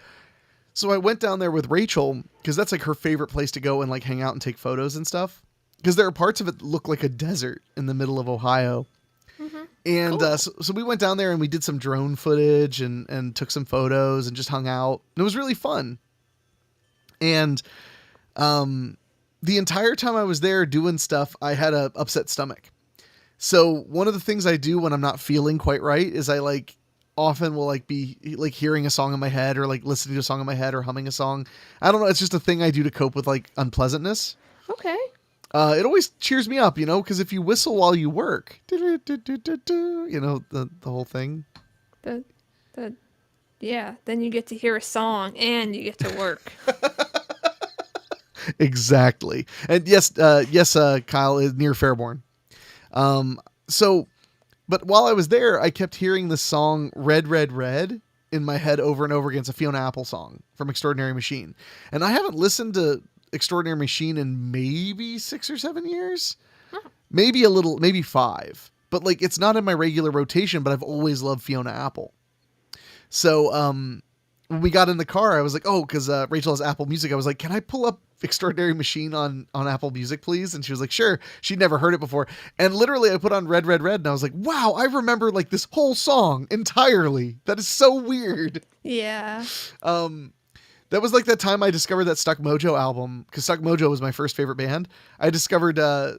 So I went down there with Rachel because that's like her favorite place to go and like hang out and take photos and stuff. Because there are parts of it that look like a desert in the middle of Ohio. Mm-hmm. And cool. So we went down there and we did some drone footage and took some photos and just hung out. And it was really fun. And the entire time I was there doing stuff, I had a upset stomach. So one of the things I do when I'm not feeling quite right is I often will be hearing a song in my head or listening to a song in my head or humming a song. I don't know. It's just a thing I do to cope with unpleasantness. Okay. It always cheers me up, because if you whistle while you work, the whole thing. Yeah, then you get to hear a song and you get to work. Exactly. And yes, Kyle is near Fairborn. Um, so, but while I was there, I kept hearing the song "Red, Red, Red" in my head over and over again. It's a Fiona Apple song from Extraordinary Machine, and I haven't listened to Extraordinary Machine in maybe 6 or 7 years, maybe a little, maybe 5. But like, it's not in my regular rotation. But I've always loved Fiona Apple. So, when we got in the car, I was like, oh, because Rachel has Apple Music. I was like, can I pull up Extraordinary Machine on Apple Music, please? And she was like, sure. She'd never heard it before. And literally, I put on Red, Red, Red, and I was like, wow, I remember like this whole song entirely. That is so weird. Yeah. That was like that time I discovered that Stuck Mojo album, because Stuck Mojo was my first favorite band. I discovered a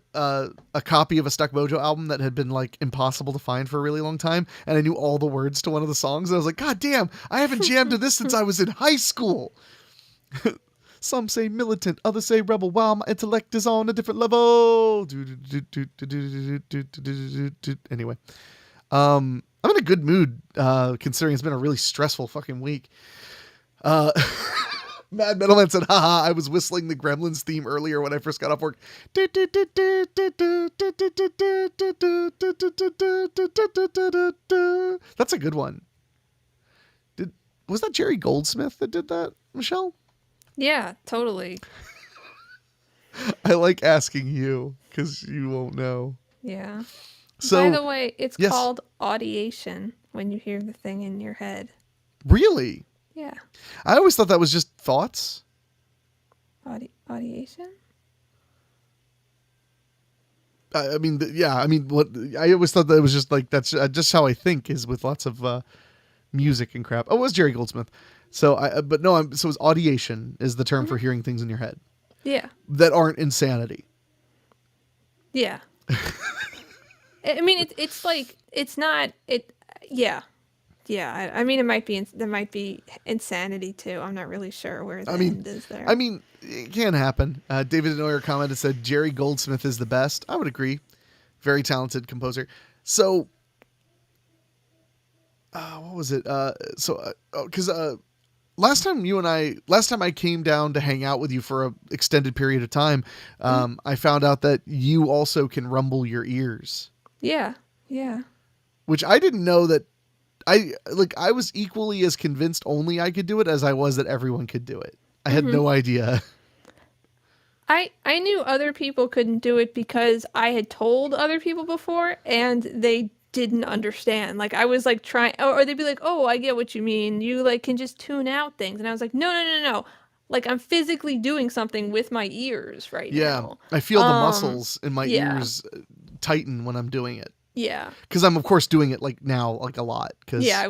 copy of a Stuck Mojo album that had been like impossible to find for a really long time, and I knew all the words to one of the songs. And I was like, God damn, I haven't jammed to this since I was in high school. Some say militant, others say rebel, while my intellect is on a different level. Anyway, I'm in a good mood, considering it's been a really stressful fucking week. Mad Metalman said, haha, I was whistling the Gremlins theme earlier when I first got off work. That's a good one. Was that Jerry Goldsmith that did that, Michelle? Yeah, totally. I like asking you because you won't know. Yeah. So, by the way, it's yes. called audiation when you hear the thing in your head. Really? Yeah. I always thought that was just thoughts. Audiation? I mean, yeah. I mean, what I always thought that it was just like that's just how I think is with lots of music and crap. Oh, it was Jerry Goldsmith. So but no, so it's audiation is the term for hearing things in your head. Yeah. That aren't insanity. Yeah. I mean, it's like it's not it. Yeah. Yeah, I mean, there might be insanity too. I'm not really sure where the end is there. I mean, it can happen. David Neuer commented, said Jerry Goldsmith is the best. I would agree. Very talented composer. So, what was it? Because last time I came down to hang out with you for an extended period of time, I found out that you also can rumble your ears. Yeah, yeah. Which I didn't know that. I was equally as convinced only I could do it as I was that everyone could do it. I had no idea. I knew other people couldn't do it because I had told other people before and they didn't understand. Like I was like trying, or they'd be like, "Oh, I get what you mean. You like can just tune out things." And I was like, "No. Like I'm physically doing something with my ears right now." Yeah, I feel the muscles in my ears tighten when I'm doing it. Yeah. Because I'm, of course, doing it like now, like a lot. Cause yeah.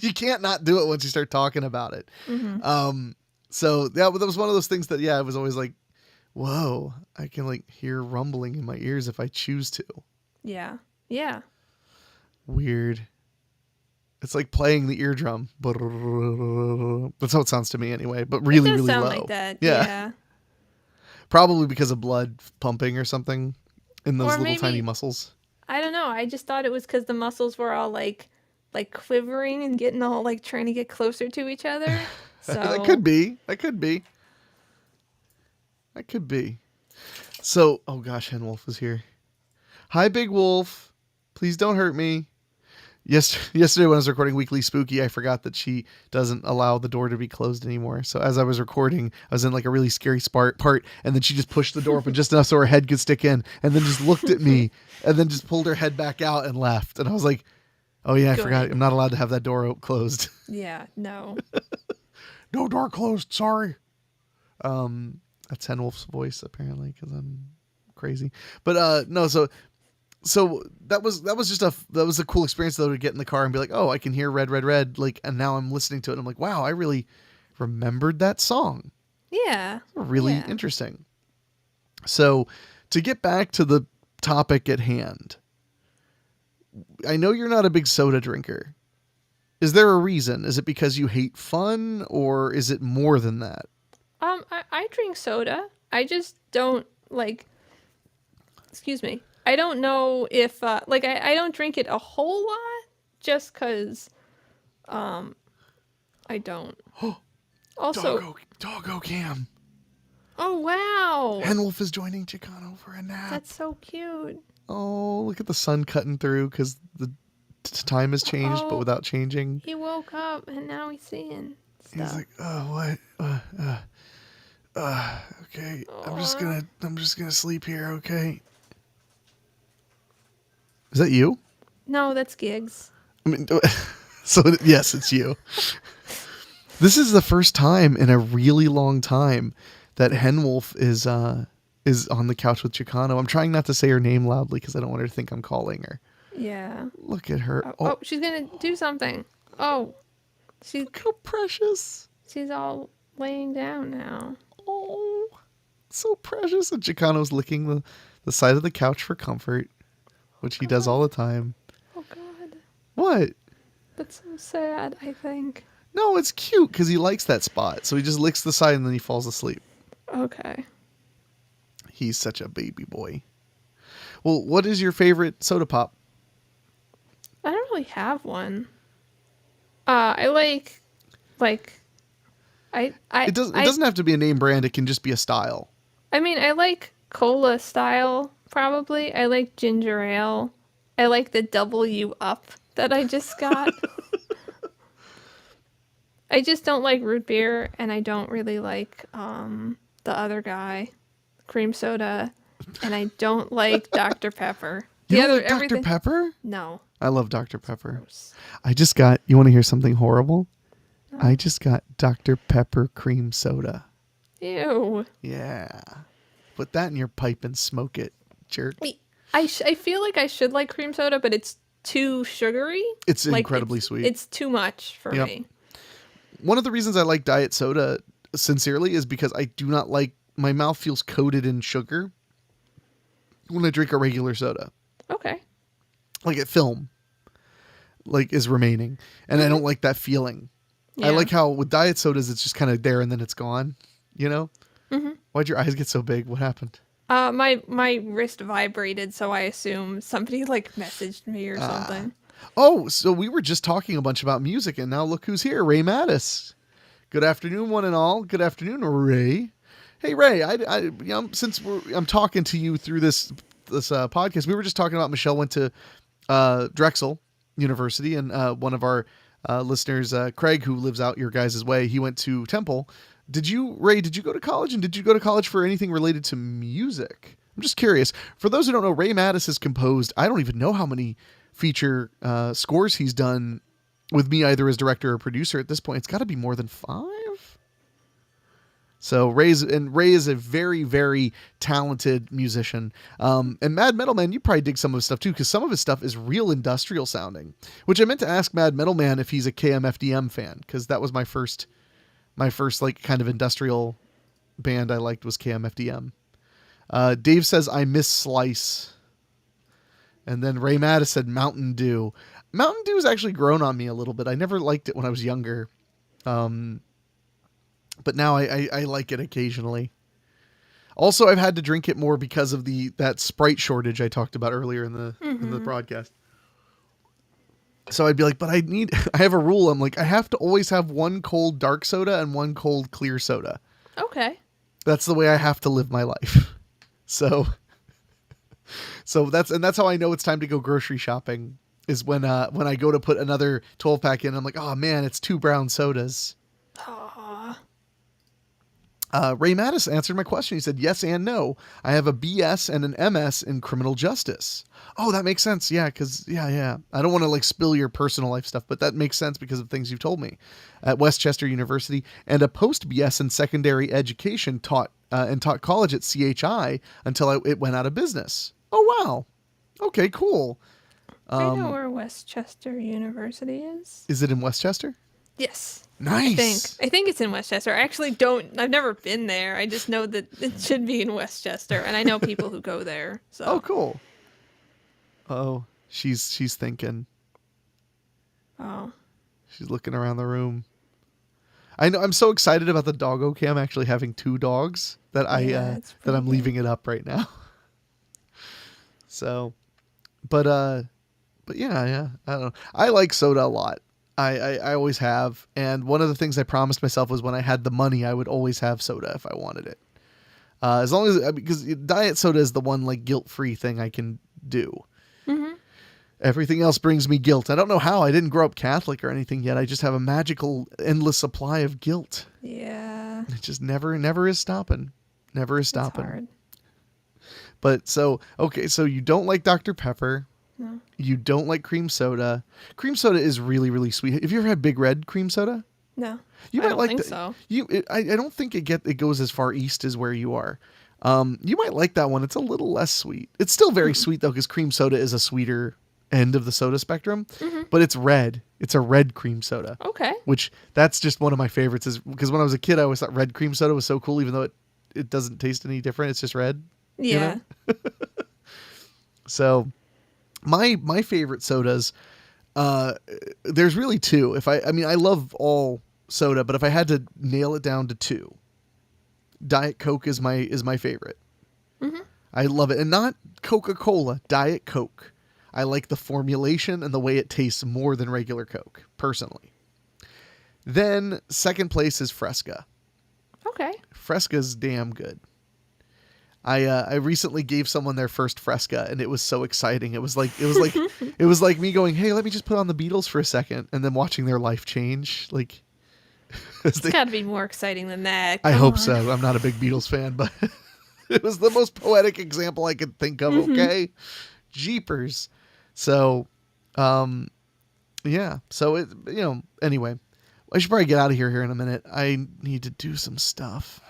you can't not do it once you start talking about it. Mm-hmm. So that was one of those things that, I was always like, whoa, I can like hear rumbling in my ears if I choose to. Yeah. Yeah. Weird. It's like playing the eardrum. That's how it sounds to me anyway, but really, it does really sound low. Like that. Yeah. Probably because of blood pumping or something. In those little maybe, tiny muscles. I don't know. I just thought it was because the muscles were all like quivering and getting all like trying to get closer to each other. So That could be. So, oh gosh, Hen Wolf is here. Hi, Big Wolf. Please don't hurt me. Yesterday when I was recording Weekly Spooky, I forgot that she doesn't allow the door to be closed anymore. So as I was recording, I was in like a really scary part, and then she just pushed the door open just enough so her head could stick in, and then just looked at me, and then just pulled her head back out and left. And I was like, oh yeah, I forgot. I'm not allowed to have that door closed. Yeah, no. No door closed, sorry. That's Hen Wolf's voice, apparently, because I'm crazy. But no, so that was a cool experience though to get in the car and be like, oh, I can hear Red, Red, Red, like, and now I'm listening to it and I'm like, wow, I really remembered that song. Yeah. Really interesting. So to get back to the topic at hand, I know you're not a big soda drinker. Is there a reason? Is it because you hate fun, or is it more than that? I drink soda. I just don't like. Excuse me. I don't know if I don't drink it a whole lot, just because I don't. Also, Doggo Cam. oh wow, Henwolf is joining Chicano for a nap. that's so cute. Oh, look at the sun cutting through because the time has changed, but Oh. without changing. He woke up and now he's seeing stuff. He's like, oh, what? Okay. I'm just gonna sleep here. Okay. Is that you? No, that's Gigs. I mean, so yes, it's you. This is the first time in a really long time that Henwolf is on the couch with Chicano. I'm trying not to say her name loudly because I don't want her to think I'm calling her. Yeah. Look at her. Oh, she's gonna do something. Oh, Look how precious. she's all laying down now. Oh, so precious. And Chicano's licking the side of the couch for comfort, which he does all the time. Oh God, What? that's so sad. I think. No, it's cute because he likes that spot. So he just licks the side and then he falls asleep. Okay. He's such a baby boy. Well, what is your favorite soda pop? I don't really have one. I like. It doesn't have to be a name brand. It can just be a style. I mean, I like cola style, probably. I like ginger ale. I like the W up that I just got. I just don't like root beer, and I don't really like the other guy, cream soda, and I don't like Dr. Pepper. You don't like Dr. everything. Pepper? No. I love Dr. Pepper. Gross. You want to hear something horrible? I just got Dr. Pepper cream soda. Ew. Yeah. Put that in your pipe and smoke it, jerk. I feel like I should like cream soda, but it's too sugary. It's Like, incredibly sweet. It's too much for Yep. me. One of the reasons I like diet soda sincerely is because I do not like, my mouth feels coated in sugar when I drink a regular soda. Okay. Like at film, like is remaining. And I don't like that feeling. Yeah. I like how with diet sodas, it's just kind of there and then it's gone, you know? Mm-hmm. Why'd your eyes get so big? What happened? My wrist vibrated, so I assume somebody like messaged me or something. Oh, so we were just talking a bunch about music, and now look who's here, Ray Mattis. Good afternoon, one and all. Good afternoon, Ray. Hey, Ray. I'm talking to you through this podcast. We were just talking about Michelle went to Drexel University, and one of our listeners, Craig, who lives out your guys' way, he went to Temple. Ray, did you go to college, and did you go to college for anything related to music? I'm just curious. For those who don't know, Ray Mattis has composed, I don't even know how many feature scores he's done with me, either as director or producer. At this point, it's got to be more than 5. So Ray is a very, very talented musician. And Mad Metal Man, you probably dig some of his stuff too, because some of his stuff is real industrial sounding. Which I meant to ask Mad Metal Man if he's a KMFDM fan, because that was my first like kind of industrial band I liked was KMFDM. Dave says I miss Slice. And then Ray Mattis said Mountain Dew. Mountain Dew has actually grown on me a little bit. I never liked it when I was younger. But now I like it occasionally. Also, I've had to drink it more because of that Sprite shortage I talked about earlier in the broadcast. So I'd be like, but I have a rule. I'm like, I have to always have one cold dark soda and one cold clear soda. Okay. That's the way I have to live my life. So that's how I know it's time to go grocery shopping, is when I go to put another 12-pack in. I'm like, oh man, it's 2 brown sodas. Aww. Ray Mattis answered my question. He said, yes and no. I have a BS and an MS in criminal justice. Oh, that makes sense. Yeah, because, yeah. I don't want to like spill your personal life stuff, but that makes sense because of things you've told me. At Westchester University, and a post-BS in secondary education taught college at CHI until it went out of business. Oh, wow. Okay, cool. I know where Westchester University is. Is it in Westchester? Yes. Nice. I think it's in Westchester. I've never been there. I just know that it should be in Westchester, and I know people who go there. So. Oh, cool. Oh, she's thinking. Oh. She's looking around the room. I know. I'm so excited about the doggo cam actually having 2 dogs that I'm leaving it up right now. So, but yeah. I don't know. I like soda a lot. I always have. And one of the things I promised myself was when I had the money, I would always have soda if I wanted it. As long as, because diet soda is the one like guilt-free thing I can do. Mm-hmm. Everything else brings me guilt. I don't know how. I didn't grow up Catholic or anything yet. I just have a magical, endless supply of guilt. Yeah. It just never is stopping. Never is stopping. It's hard. But so, okay, so you don't like Dr. Pepper. No. You don't like cream soda. Cream soda is really, really sweet. Have you ever had Big Red cream soda? No. You I might don't like think so. I don't think it goes as far east as where you are. You might like that one. It's a little less sweet. It's still very sweet though, because cream soda is a sweeter end of the soda spectrum. Mm-hmm. But it's red. It's a red cream soda. Okay. Which that's just one of my favorites. Is because when I was a kid, I always thought red cream soda was so cool, even though it doesn't taste any different. It's just red. Yeah. You know? So my favorite sodas, there's really two. I mean, I love all soda, but if I had to nail it down to two, Diet Coke is my favorite. Mm-hmm. I love it. And not Coca-Cola, Diet Coke. I like the formulation and the way it tastes more than regular Coke, personally. Then second place is Fresca. Okay. Fresca's damn good. I recently gave someone their first Fresca and it was so exciting. It was like me going, "Hey, let me just put on the Beatles for a second," and then watching their life change. Like, It's got to be more exciting than that. I Come hope on. so. I'm not a big Beatles fan, but it was the most poetic example I could think of. Mm-hmm. Okay, jeepers. So, yeah. So it, anyway, I should probably get out of here in a minute. I need to do some stuff.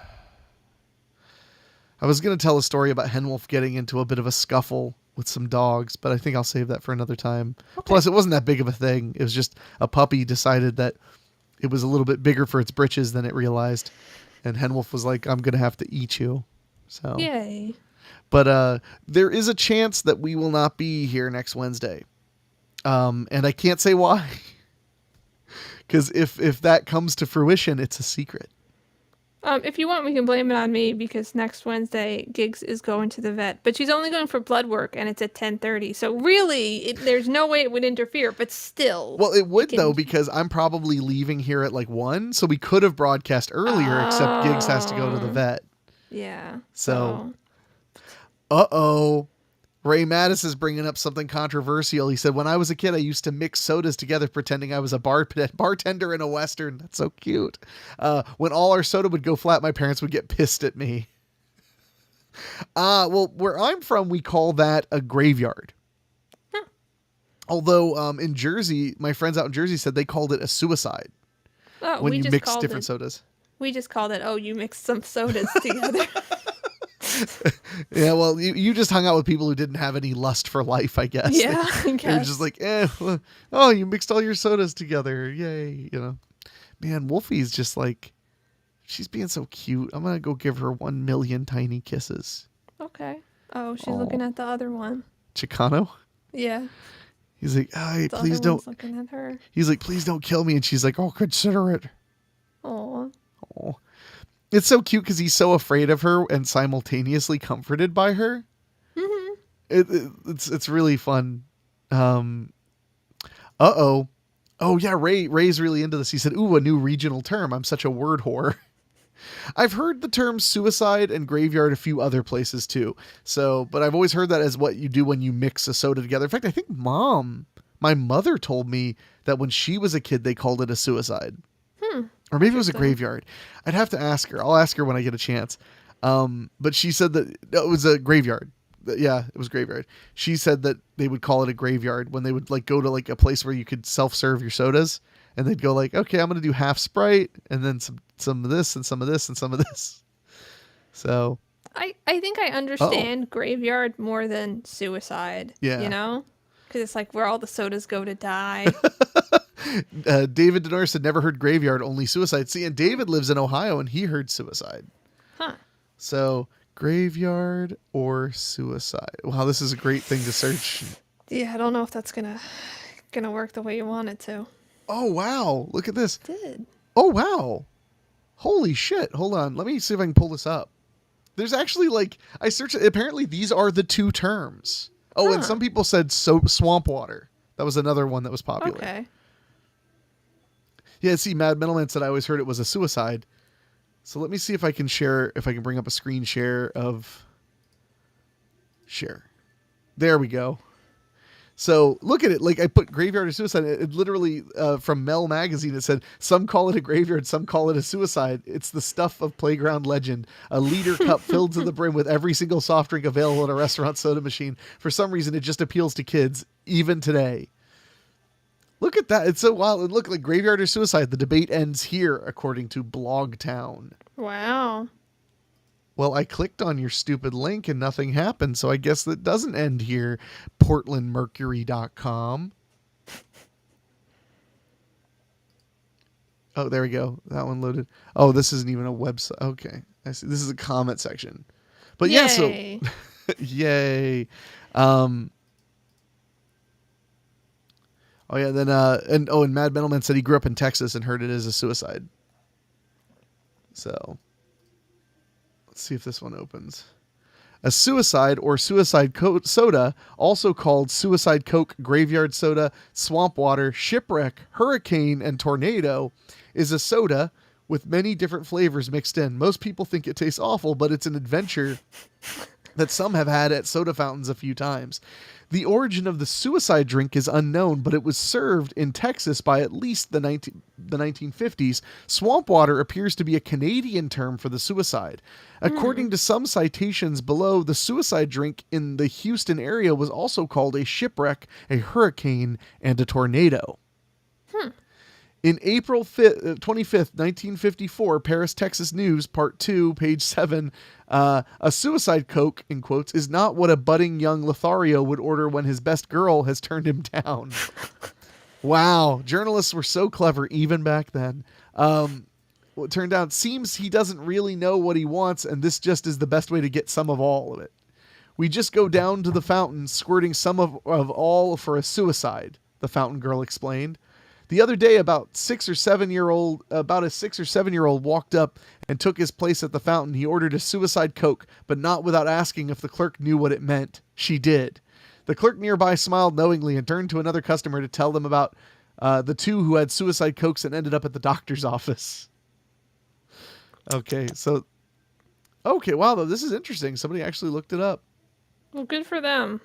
I was going to tell a story about Henwolf getting into a bit of a scuffle with some dogs, but I think I'll save that for another time. Okay. Plus, it wasn't that big of a thing. It was just a puppy decided that it was a little bit bigger for its britches than it realized. And Henwolf was like, "I'm going to have to eat you." So, Yay. but there is a chance that we will not be here next Wednesday. And I can't say why. Because if that comes to fruition, it's a secret. If you want, we can blame it on me because next Wednesday, Gigs is going to the vet. But she's only going for blood work, and it's at 10:30. So really, there's no way it would interfere, but still. Well, it would, though, because I'm probably leaving here at like 1. So we could have broadcast earlier, except Gigs has to go to the vet. Yeah. So, uh-oh. Ray Mattis is bringing up something controversial. He said, "When I was a kid, I used to mix sodas together pretending I was a bartender in a Western." That's so cute. When all our soda would go flat, my parents would get pissed at me. Well, where I'm from, we call that a graveyard. Huh. Although in Jersey, my friends out in Jersey said they called it a suicide when you mix different sodas. We just called it, you mixed some sodas together. Yeah, well, you just hung out with people who didn't have any lust for life, I guess. Yeah, I They were guess. just like, you mixed all your sodas together. Yay, Man, Wolfie's just like, she's being so cute. I'm going to go give her 1 million tiny kisses. Okay. Oh, she's looking at the other one. Chicano? Yeah. He's like, "Hey, The please other don't." one's looking at her. He's like, "Please don't kill me." And she's like, "Oh, consider it." Oh. Oh. It's so cute because he's so afraid of her and simultaneously comforted by her. Mm-hmm. It's really fun. Uh-oh. Oh, yeah, Ray's really into this. He said, "Ooh, a new regional term. I'm such a word whore." I've heard the term suicide and graveyard a few other places too. So, but I've always heard that as what you do when you mix a soda together. In fact, I think my mother told me that when she was a kid, they called it a suicide. Or maybe it was a graveyard. I'd have to ask her. I'll ask her when I get a chance. But she said that it was a graveyard. Yeah, it was graveyard. She said that they would call it a graveyard when they would like go to like a place where you could self-serve your sodas, and they'd go like, "Okay, I'm going to do half Sprite and then some of this and some of this and some of this." So I think I understand graveyard more than suicide. Yeah. You know? Because it's like where all the sodas go to die. David Denor said, "Never heard graveyard, only suicide." See, and David lives in Ohio and he heard suicide. Huh. So graveyard or suicide. Wow, this is a great thing to search. Yeah, I don't know if that's gonna work the way you want it to. Oh, wow. Look at this. It did. Oh, wow. Holy shit. Hold on. Let me see if I can pull this up. There's actually like, I searched, apparently these are the two terms. Oh, and some people said swamp water. That was another one that was popular. Okay. Yeah, see, Mad Middleman said I always heard it was a suicide. So let me see if I can bring up a screen share of share. There we go. So look at it. Like I put graveyard or suicide. It literally from Mel magazine. It said some call it a graveyard, some call it a suicide. It's the stuff of playground legend. A liter cup filled to the brim with every single soft drink available at a restaurant soda machine. For some reason, it just appeals to kids even today. Look at that. It's so wild. And look, like graveyard or suicide. The debate ends here, according to Blogtown. Wow. Well, I clicked on your stupid link and nothing happened, so I guess that doesn't end here. PortlandMercury.com. Oh, there we go. That one loaded. Oh, this isn't even a website. Okay. I see. This is a comment section. But Yay. yeah, so yay. Oh yeah, then and Mad Middleman said he grew up in Texas and heard it as a suicide. So let's see if this one opens. A suicide or suicide soda, also called suicide Coke, graveyard soda, swamp water, shipwreck, hurricane, and tornado, is a soda with many different flavors mixed in. Most people think it tastes awful, but it's an adventure that some have had at soda fountains a few times. The origin of the suicide drink is unknown, but it was served in Texas by at least the 1950s. Swamp water appears to be a Canadian term for the suicide. According to some citations below, the suicide drink in the Houston area was also called a shipwreck, a hurricane, and a tornado. In April 25th, 1954, Paris, Texas News, Part 2, page 7, a suicide Coke, in quotes, is not what a budding young Lothario would order when his best girl has turned him down. Wow. Journalists were so clever even back then. Well, it turned out, seems he doesn't really know what he wants, and this just is the best way to get some of all of it. We just go down to the fountain, squirting some of all for a suicide, the fountain girl explained. The other day, about a 6 or 7 year old walked up and took his place at the fountain. He ordered a suicide Coke, but not without asking if the clerk knew what it meant. She did. The clerk nearby smiled knowingly and turned to another customer to tell them about the two who had suicide Cokes and ended up at the doctor's office. Okay, wow, though, this is interesting. Somebody actually looked it up. Well, good for them.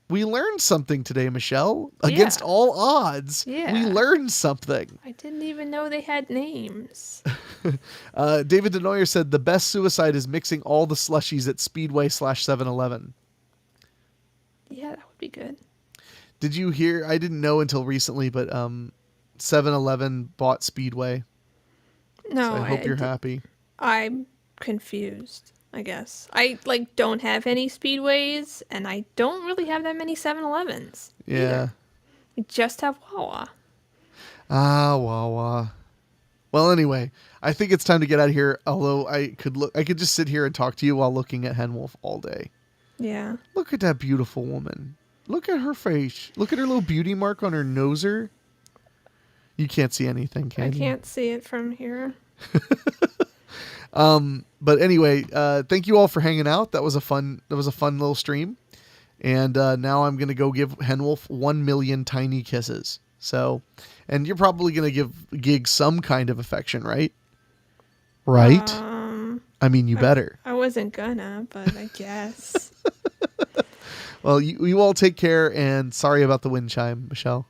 We learned something today, Michelle. Against all odds, we learned something. I didn't even know they had names. David Denoyer said the best suicide is mixing all the slushies at Speedway / 7-Eleven. Yeah, that would be good. Did you hear? I didn't know until recently, but 7-Eleven bought Speedway. No, so I hope you're happy. I'm confused. I guess. I don't have any Speedways, and I don't really have that many 7-Elevens. Yeah. Either. We just have Wawa. Ah, Wawa. Well, anyway, I think it's time to get out of here. Although I could just sit here and talk to you while looking at Henwolf all day. Yeah. Look at that beautiful woman. Look at her face. Look at her little beauty mark on her noser. You can't see anything, can you? I can't see it from here. But anyway, thank you all for hanging out. That was a fun little stream. And now I'm going to go give Henwolf 1 million tiny kisses. So, and you're probably going to give Gig some kind of affection, right? Right? I mean, you better. I wasn't gonna, but I guess. Well, you all take care, and sorry about the wind chime, Michelle.